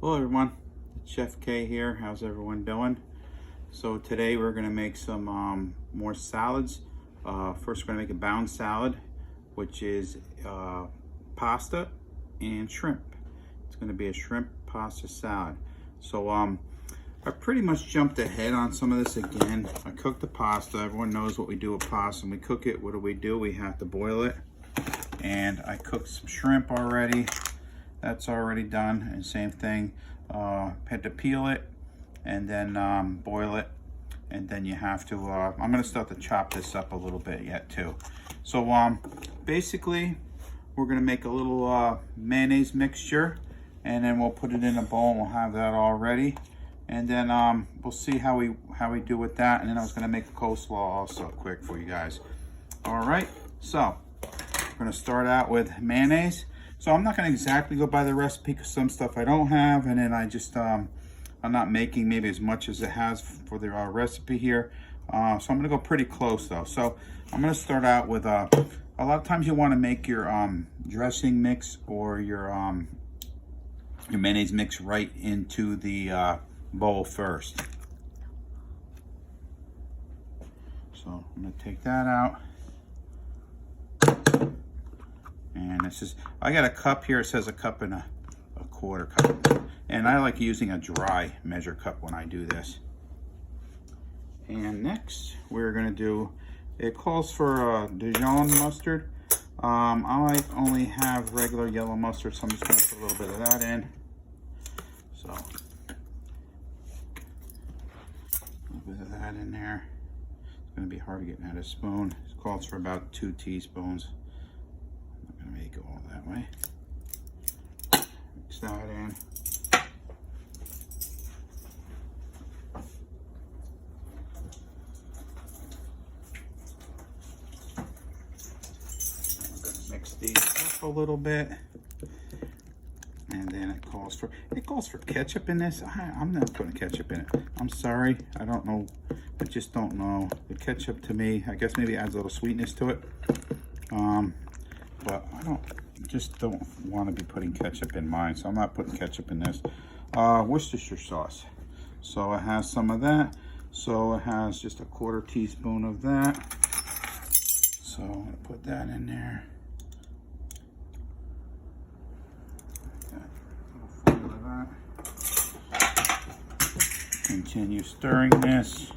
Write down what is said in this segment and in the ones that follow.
Hello everyone, it's Chef K here. How's everyone doing? So today we're going to make some more salads. First we're going to make a bound salad, which is pasta and shrimp. It's going to be a shrimp pasta salad. So I pretty much jumped ahead on some of this again. I cooked the pasta. Everyone knows what we do with pasta. When we cook it, what do? We have to boil it. And I cooked some shrimp already. That's already done, and same thing, had to peel it and then boil it, and then you have to, I'm gonna start to chop this up a little bit yet too. So basically we're gonna make a little mayonnaise mixture, and then we'll put it in a bowl and we'll have that all ready. And then we'll see how we do with that. And then I was gonna make a coleslaw also quick for you guys. All right, so we're gonna start out with mayonnaise. So I'm not going to exactly go by the recipe because some stuff I don't have, and then I just I'm not making maybe as much as it has for the recipe here. So I'm going to go pretty close though. So I'm going to start out with a lot of times you want to make your dressing mix or your mayonnaise mix right into the bowl first. So I'm going to take that out. And this is, I got a cup here. It says a cup and a quarter cup. And I like using a dry measure cup when I do this. And next we're gonna do, it calls for Dijon mustard. I only have regular yellow mustard, so I'm just gonna put a little bit of that in. So, a little bit of that in there. It's gonna be hard to get out of a spoon. It calls for about 2 teaspoons. Make it all that way. Mix that in. I'm gonna mix these up a little bit, and then it calls for ketchup in this. I'm not putting ketchup in it. I'm sorry. I don't know. I just don't know. The ketchup to me, I guess maybe adds a little sweetness to it. But I just don't want to be putting ketchup in mine, so I'm not putting ketchup in this. Worcestershire sauce. So it has some of that. So it has just a 1/4 teaspoon of that. So I'm going to put that in there. Continue stirring this.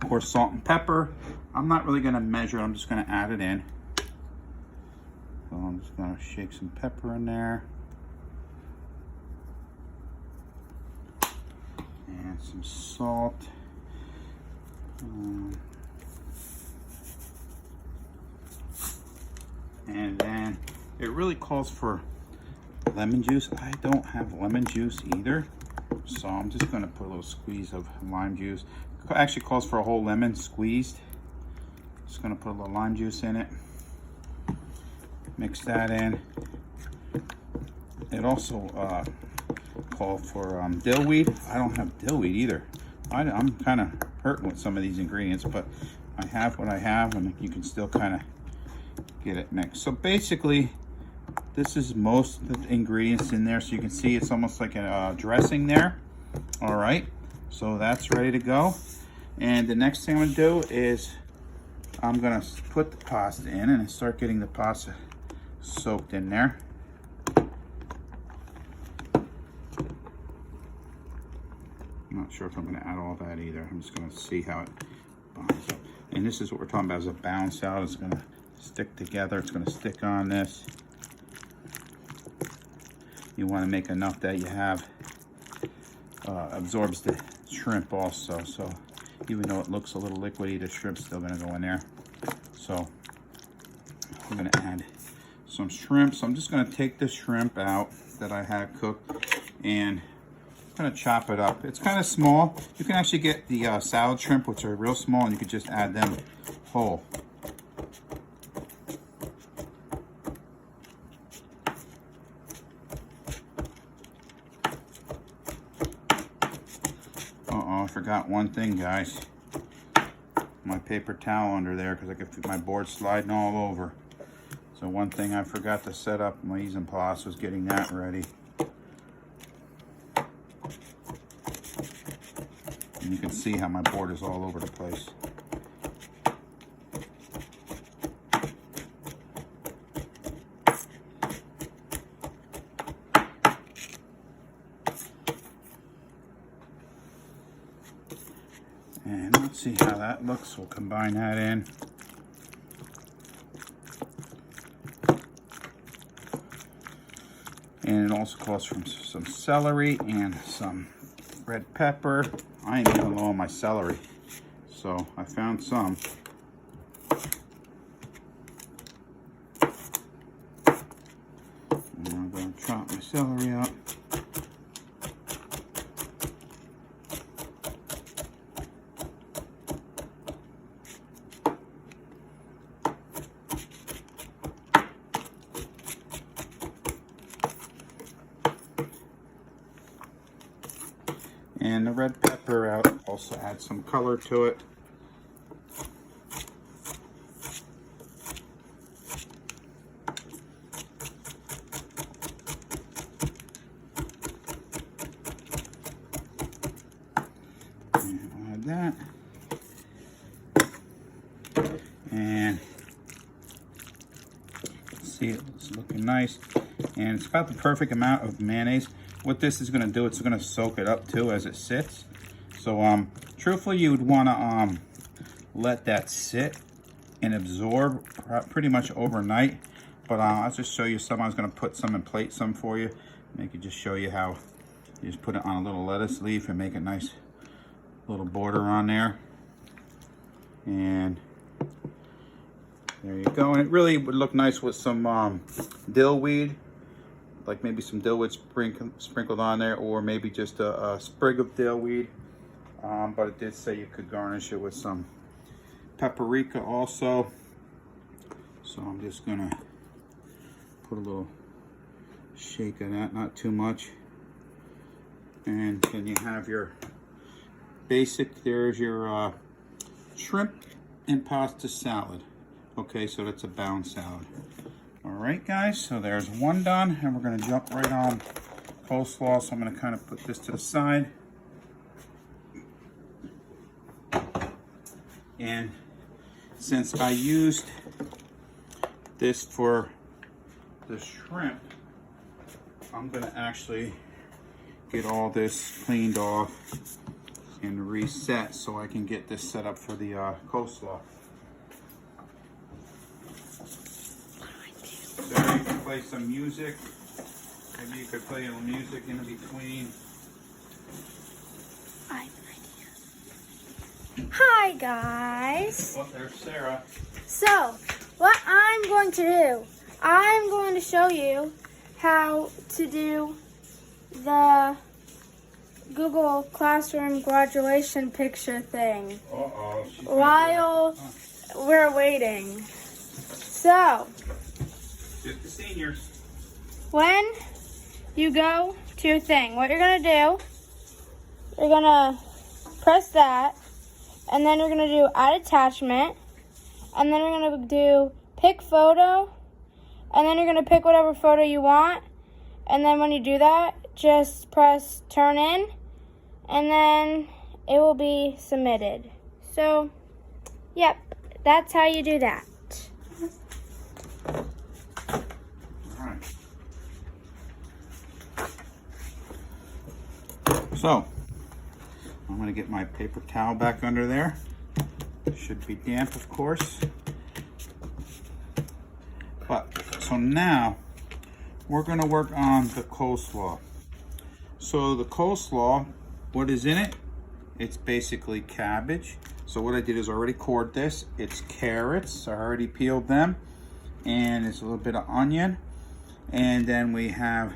Of course, salt and pepper. I'm not really going to measure it. I'm just going to add it in. So I'm just going to shake some pepper in there. And some salt. And then it really calls for lemon juice. I don't have lemon juice either. So I'm just going to put a little squeeze of lime juice. It actually calls for a whole lemon squeezed. Just going to put a little lime juice in it. Mix that in. It also called for dill weed. I don't have dill weed either. I'm kind of hurting with some of these ingredients, but I have what I have, and you can still kind of get it mixed. So basically, this is most of the ingredients in there. So you can see it's almost like a dressing there. All right, so that's ready to go. And the next thing I'm gonna do is I'm gonna put the pasta in and start getting the pasta soaked in there. I'm not sure if I'm gonna add all that either. I'm just gonna see how it binds up. And this is what we're talking about, is a bound salad. It's gonna stick together. It's gonna stick on this. You want to make enough that you have absorbs the shrimp also. So even though it looks a little liquidy, the shrimp's still going to go in there. So I'm going to add some shrimp. So I'm just going to take the shrimp out that I had cooked and I'm going to chop it up. It's kind of small. You can actually get the salad shrimp, which are real small, and you could just add them whole. I forgot one thing, guys. My paper towel under there, because I could feel my board sliding all over. So one thing I forgot to set up my mise en place was getting that ready. And you can see how my board is all over the place. And let's see how that looks. We'll combine that in. And it also calls for some celery and some red pepper. I ain't even low on my celery, so I found some. And I'm going to chop my celery up. And the red pepper also adds some color to it. And I'll add that. And see, it's looking nice. And it's about the perfect amount of mayonnaise. What this is going to do, it's going to soak it up too as it sits. So truthfully, you would want to let that sit and absorb pretty much overnight. But I'll just show you some. I was going to put some in plate, some for you. I could just show you how you just put it on a little lettuce leaf and make a nice little border on there. And there you go. And it really would look nice with some dill weed. Like maybe some dill weed sprinkled on there, or maybe just a sprig of dill weed. But it did say you could garnish it with some paprika also. So I'm just gonna put a little shake of that, not too much. And then you have your basic, there's your shrimp and pasta salad. Okay, so that's a bound salad. All right, guys, so there's one done, and we're gonna jump right on coleslaw. So I'm gonna kind of put this to the side. And since I used this for the shrimp, I'm gonna actually get all this cleaned off and reset so I can get this set up for the coleslaw. So you can play some music. Maybe you could play a little music in between. Hi guys. Oh, there's Sarah. So, what I'm going to do, I'm going to show you how to do the Google Classroom graduation picture thing while we're waiting. So, just the seniors. When you go to your thing, what you're going to do, you're going to press that, and then you're going to do add attachment, and then you're going to do pick photo, and then you're going to pick whatever photo you want, and then when you do that, just press turn in, and then it will be submitted. So, yep, that's how you do that. So, I'm going to get my paper towel back under there. It should be damp, of course. So now, we're going to work on the coleslaw. So the coleslaw, what is in it? It's basically cabbage. So what I did is already cored this. It's carrots, I already peeled them. And it's a little bit of onion. And then we have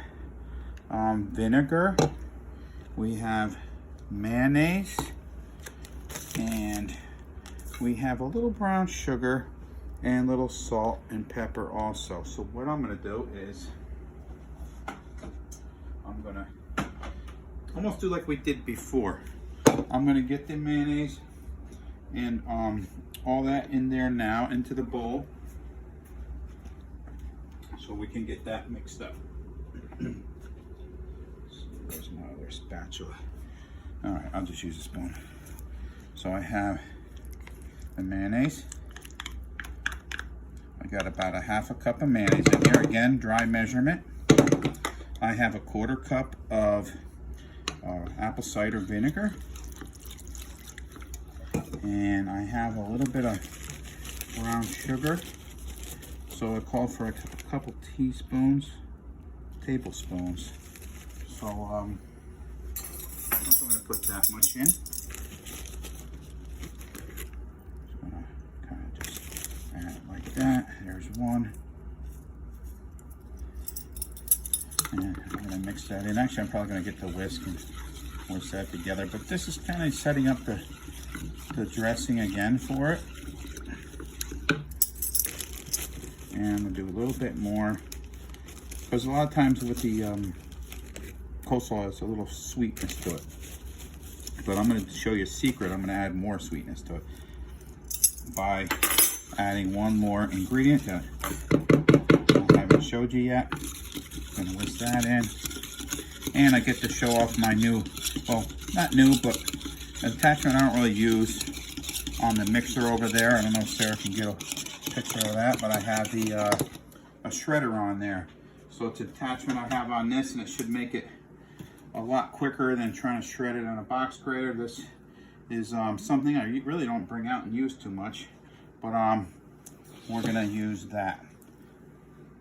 vinegar. We have mayonnaise, and we have a little brown sugar and a little salt and pepper also. So what I'm gonna do is I'm gonna almost do like we did before. I'm gonna get the mayonnaise and all that in there now into the bowl. so we can get that mixed up. So there's my other spatula. All right, I'll just use a spoon. So I have the mayonnaise. I got about a half a cup of mayonnaise in here. Again, dry measurement. I have a 1/4 cup of apple cider vinegar. And I have a little bit of brown sugar. So I called for a couple tablespoons. So I'm not going to put that much in. Just going to kind of just add it like that. There's one. And I'm going to mix that in. Actually, I'm probably going to get the whisk and whisk that together. But this is kind of setting up the dressing again for it. And I'm going to do a little bit more. Because a lot of times with the coleslaw, it's a little sweetness to it. But I'm going to show you a secret. I'm going to add more sweetness to it by adding one more ingredient that I haven't showed you yet. I'm going to whisk that in. And I get to show off my new, well, not new, but an attachment I don't really use on the mixer over there. I don't know if Sarah can get a picture of that, but I have the a shredder on there. So it's an attachment I have on this, and it should make it a lot quicker than trying to shred it on a box grater. This is something I really don't bring out and use too much, but we're gonna use that,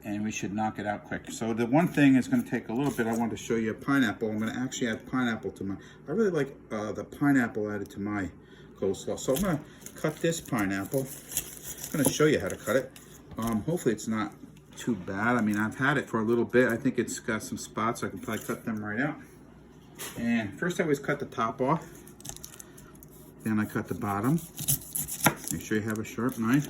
and we should knock it out quick. So the one thing is gonna take a little bit. I wanted to show you a pineapple. I'm gonna actually add pineapple to my, I really like the pineapple added to my coleslaw. So I'm gonna cut this pineapple. I'm gonna show you how to cut it. Hopefully it's not too bad. I mean, I've had it for a little bit. I think it's got some spots. I can probably cut them right out. And first I always cut the top off. Then I cut the bottom. Make sure you have a sharp knife.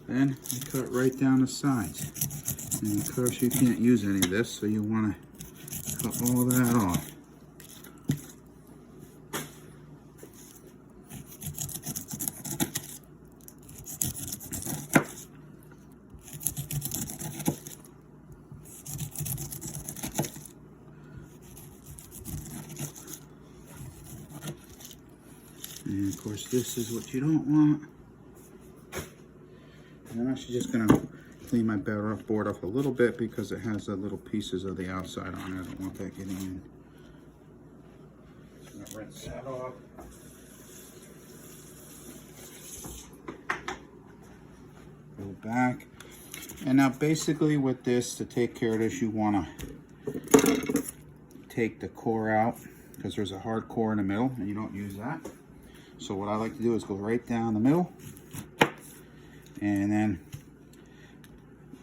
Then I cut right down the sides. And of course you can't use any of this, so you want to cut all that off. And of course this is what you don't want. And I'm actually just going to clean my board off a little bit because it has the little pieces of the outside on it. I don't want that getting in. Just going to rinse that off. Go back. And now basically with this, to take care of this, you want to take the core out because there's a hard core in the middle and you don't use that. So what I like to do is go right down the middle, and then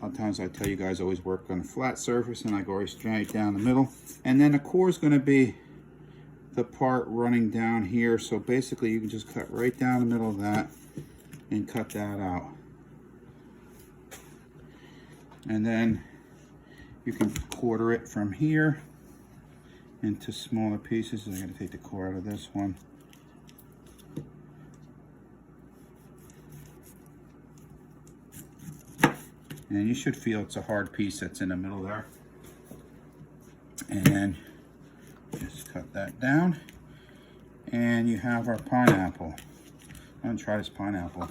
a lot of times I tell you guys always work on a flat surface, and I go right straight down the middle. And then the core is going to be the part running down here. So basically you can just cut right down the middle of that and cut that out. And then you can quarter it from here into smaller pieces. I'm going to take the core out of this one. And you should feel it's a hard piece that's in the middle there. And just cut that down. And you have our pineapple. I'm gonna try this pineapple.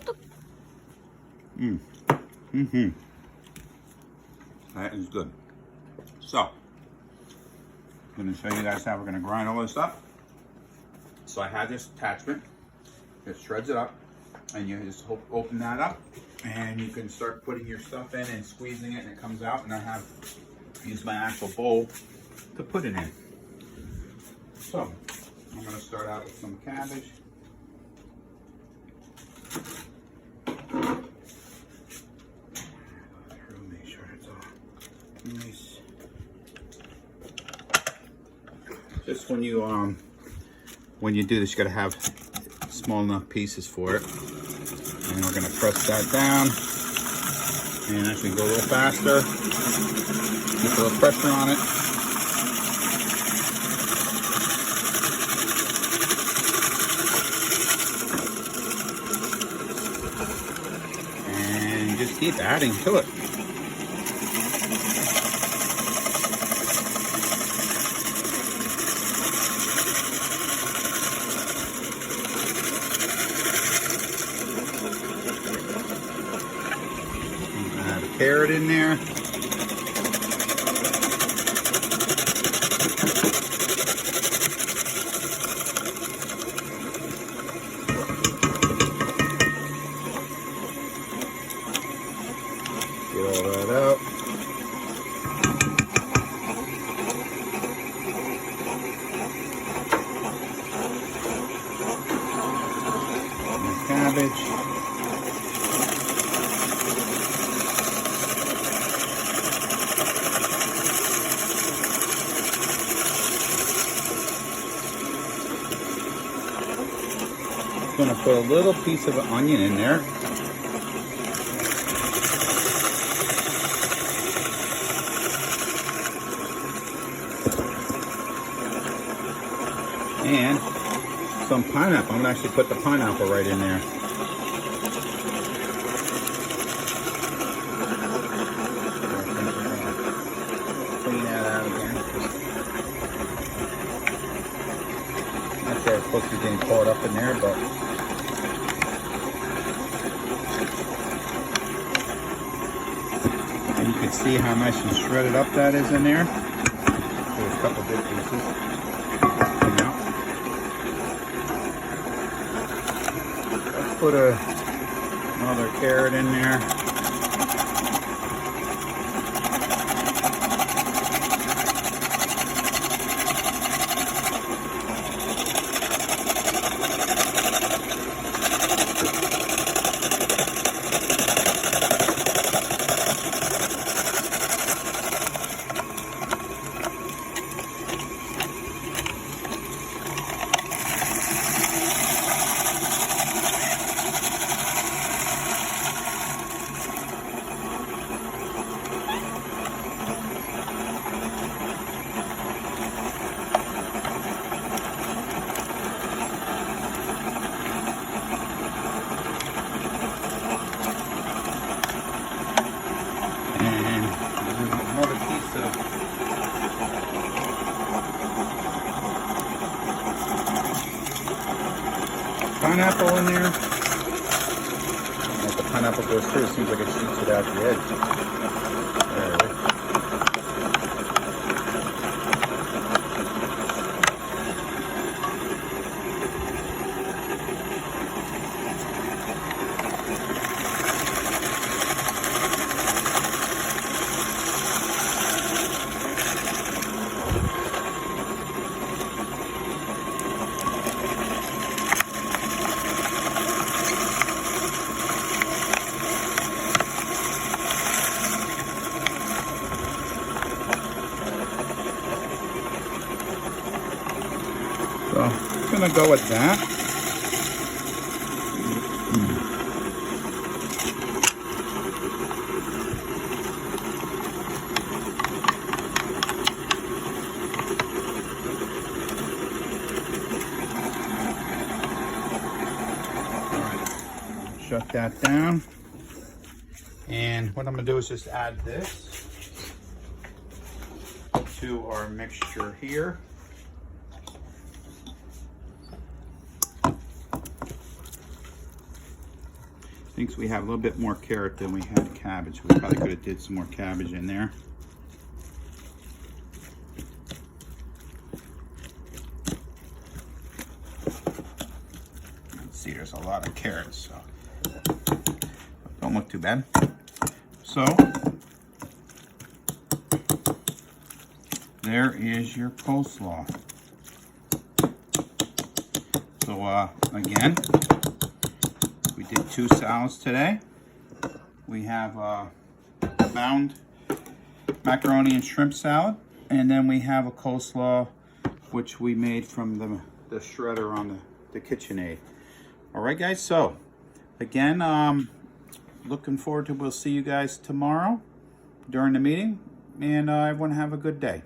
That is good. So, I'm gonna show you guys how we're gonna grind all this up. So I have this attachment. It shreds it up. And you just open that up, and you can start putting your stuff in and squeezing it, and it comes out. And I have used my actual bowl to put it in. So I'm going to start out with some cabbage. Make sure it's all nice. Just when you do this, you got to have small enough pieces for it. And we're going to press that down, and actually go a little faster, put a little pressure on it. And just keep adding to it. carrot in there. Get all that out. Cabbage. I'm going to put a little piece of an onion in there. And some pineapple. I'm going to actually put the pineapple right in there. Clean that out again. Not sure I'm supposed to be getting caught up in there, but and you can see how nice and shredded up that is in there. There's a couple big pieces. Put another carrot in there. Pineapple in there. As the pineapple goes through, it seems like it shoots it out the edge. There it is. So I'm gonna go with that. Shut that down. And what I'm gonna do is just add this to our mixture here. Thinks we have a little bit more carrot than we had cabbage. We probably could have did some more cabbage in there. Let's see, there's a lot of carrots, so don't look too bad. So there is your coleslaw. So again, we did 2 salads today. We have a bound macaroni and shrimp salad, and then we have a coleslaw, which we made from the shredder on the KitchenAid. All right, guys. So again, looking forward to. We'll see you guys tomorrow during the meeting, and everyone have a good day.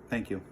Thank you.